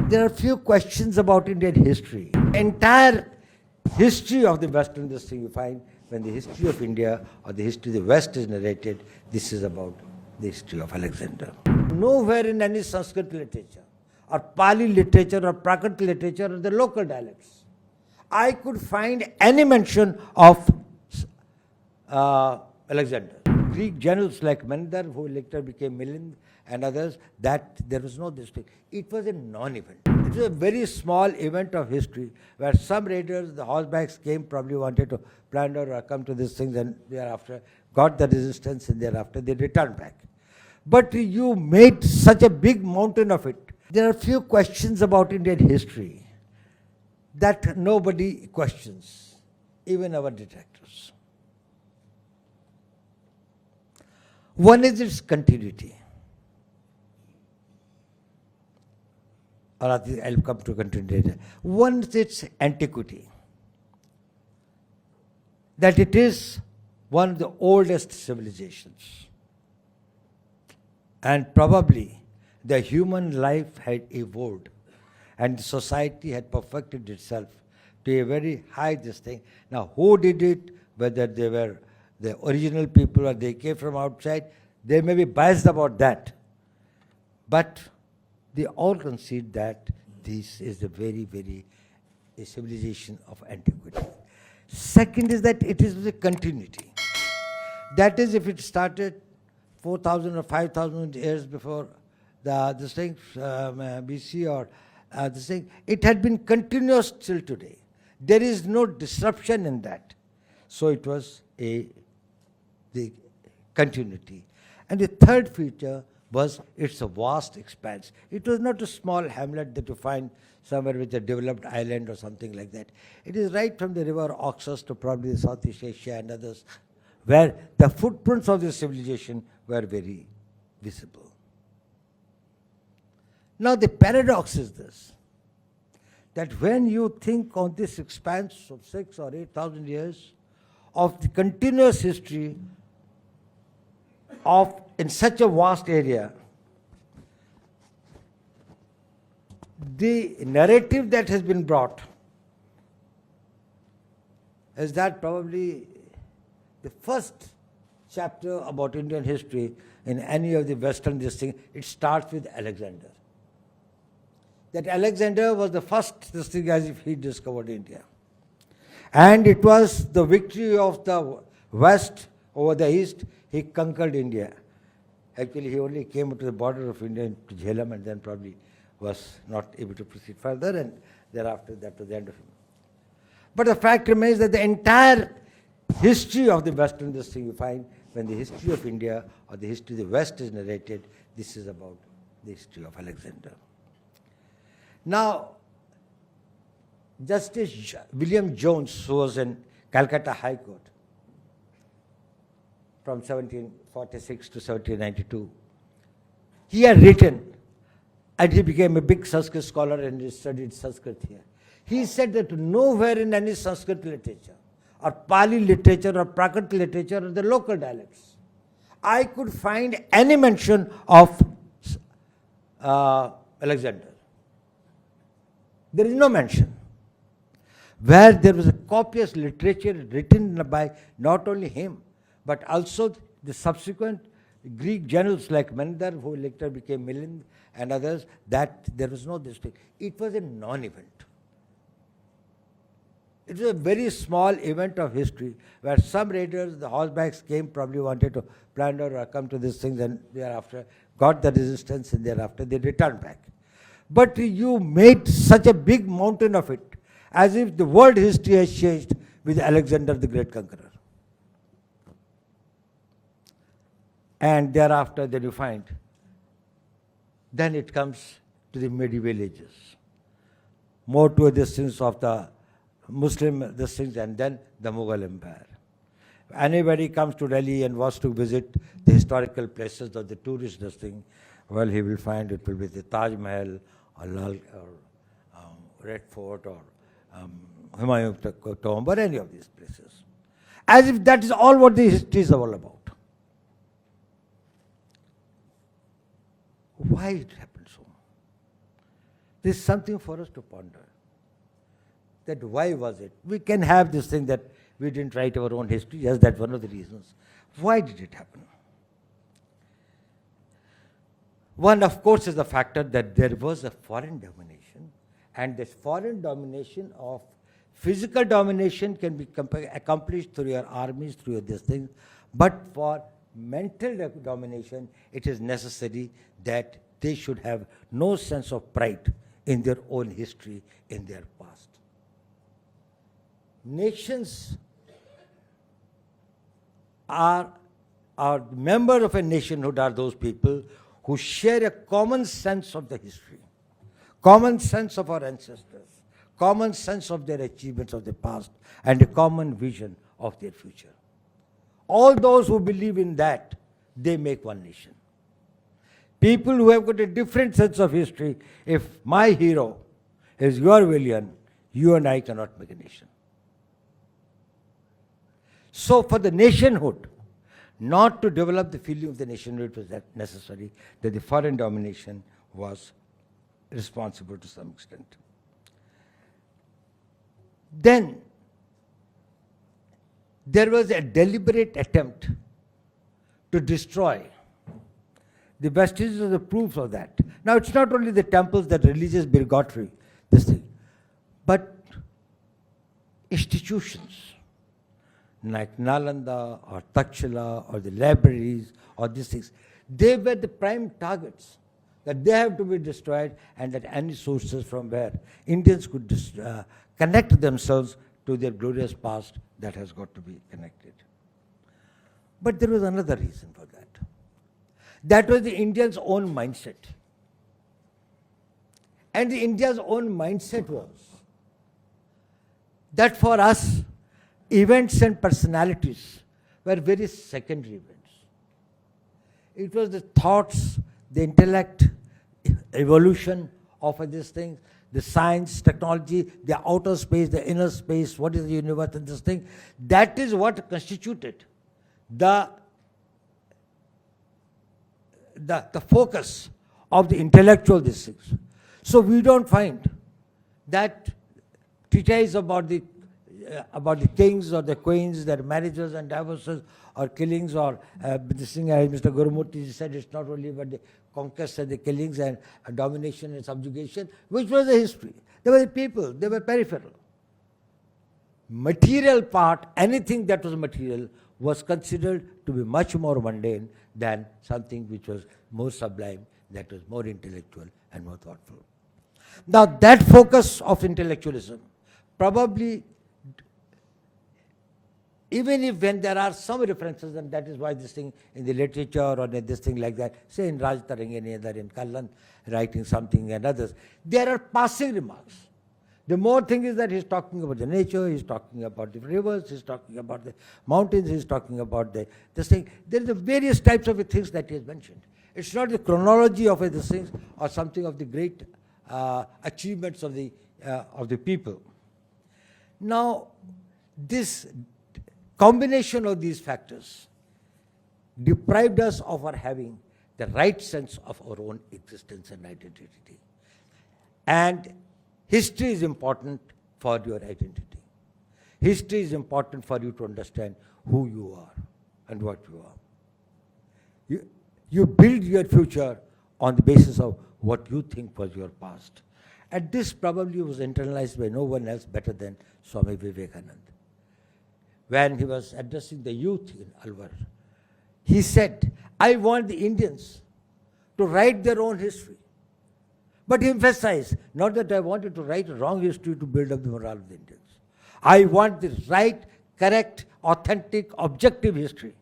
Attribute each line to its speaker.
Speaker 1: There are few questions about Indian history. Entire history of the Western this thing you find when the history of India or the history of the West is narrated, this is about the history of Alexander. Nowhere in any Sanskrit literature or Pali literature or Prakrit literature or the local dialects, I could find any mention of Alexander. Greek generals like Menander, who later became Milind, and others, that there was no this thing. It was a non-event. It was a very small event of history where some raiders, the horsebacks came, probably wanted to plunder or come to these things, and thereafter got the resistance, and thereafter they returned back. But you made such a big mountain of it. There are few questions about Indian history that nobody questions, even our detractors. One is its continuity. Or I'll come to continuity later. One is its antiquity. That it is one of the oldest civilizations. And probably the human life had evolved and society had perfected itself to a very high this thing. Now, who did it, whether they were the original people or they came from outside, they may be biased about that. But they all concede that this is a a civilization of antiquity. Second is that it is a continuity. That is, if it started 4,000 or 5,000 years before this thing, BC or this thing, it had been continuous till today. There is no disruption in that. So it was the continuity. And the third feature was it's a vast expanse. It was not a small hamlet that you find somewhere with a developed island or something like that. It is right from the river Oxus to probably Southeast Asia and others, where the footprints of this civilization were very visible. Now the paradox is this, that when you think on this expanse of 6,000 or 8,000 years of the continuous history of in such a vast area, the narrative that has been brought is that probably the first chapter about Indian history in any of the Western this thing, it starts with Alexander. That Alexander was the first this thing as if he discovered India. And it was the victory of the West over the East. He conquered India. Actually, he only came to the border of India to Jhelum and then probably was not able to proceed further, and thereafter that was the end of him. But the fact remains that the entire history of the Western this thing you find when the history of India or the history of the West is narrated, this is about the history of Alexander. Now, Justice William Jones, who was in Calcutta High Court from 1746 to 1792, he had written, and he became a big Sanskrit scholar and he studied Sanskrit here. He said that nowhere in any Sanskrit literature or Pali literature or Prakrit literature or the local dialects, I could find any mention of Alexander. There is no mention. Where there was a copious literature written by not only him, but also the subsequent Greek generals like Menander, who later became Milind, and others, that there was no this thing. It was a non-event. It was a very small event of history where some raiders, the horsebacks came, probably wanted to plunder or come to these things, and thereafter got the resistance, and thereafter they returned back. But you made such a big mountain of it, as if the world history has changed with Alexander the Great Conqueror. And thereafter then you find, then it comes to the medieval ages, more to a distance of the Muslim this things, and then the Mughal Empire. If anybody comes to Delhi and wants to visit the historical places of the tourist this thing, well, he will find it will be the Taj Mahal or Red Fort or Humayun Tomb or any of these places. As if that is all what the history is all about. Why it happened so? This is something for us to ponder. That why was it? We can have this thing that we didn't write our own history. Yes, that's one of the reasons. Why did it happen? One, of course, is the factor that there was a foreign domination, and this foreign domination of physical domination can be accomplished through your armies, through this thing, but for mental domination, it is necessary that they should have no sense of pride in their own history, in their past. Nations are members of a nationhood are those people who share a common sense of the history, common sense of our ancestors, common sense of their achievements of the past, and a common vision of their future. All those who believe in that, they make one nation. People who have got a different sense of history, if my hero is your villain, you and I cannot make a nation. So for the nationhood, not to develop the feeling of the nationhood, it was that necessary that the foreign domination was responsible to some extent. Then there was a deliberate attempt to destroy the vestiges of the proofs of that. Now it's not only the temples, that religious bigotry, this thing, but institutions like Nalanda or Takshila or the libraries or these things, they were the prime targets, that they have to be destroyed, and that any sources from where Indians could connect themselves to their glorious past, that has got to be connected. But there was another reason for that. That was the Indians' own mindset. And the India's own mindset was that for us, events and personalities were very secondary events. It was the thoughts, the intellect, evolution of these things, the science, technology, the outer space, the inner space, what is the universe and this thing. That is what constituted the focus of the intellectual these things. So we don't find that treatise about the kings or the queens, their marriages and divorces or killings, or this thing, as Mr. Gurumurthy said, it's not only about the conquest and the killings and domination and subjugation, which was the history. They were the people, they were peripheral. Material part, anything that was material, was considered to be much more mundane than something which was more sublime, that was more intellectual and more thoughtful. Now that focus of intellectualism probably, even if when there are some references, and that is why this thing in the literature or this thing like that, say in Raj Tarangani, other in Kallan, writing something and others, there are passing remarks. The more thing is that he's talking about the nature, he's talking about the rivers, he's talking about the mountains, he's talking about this thing. There are the various types of things that he has mentioned. It's not the chronology of these things or something of the great achievements of the people. Now, this combination of these factors deprived us of our having the right sense of our own existence and identity. And history is important for your identity. History is important for you to understand who you are and what you are. You build your future on the basis of what you think was your past. And this probably was internalized by no one else better than Swami Vivekananda. When he was addressing the youth in Alwar, he said, I want the Indians to write their own history. But he emphasized, not that I wanted to write a wrong history to build up the morale of the Indians. I want the right, correct, authentic, objective history.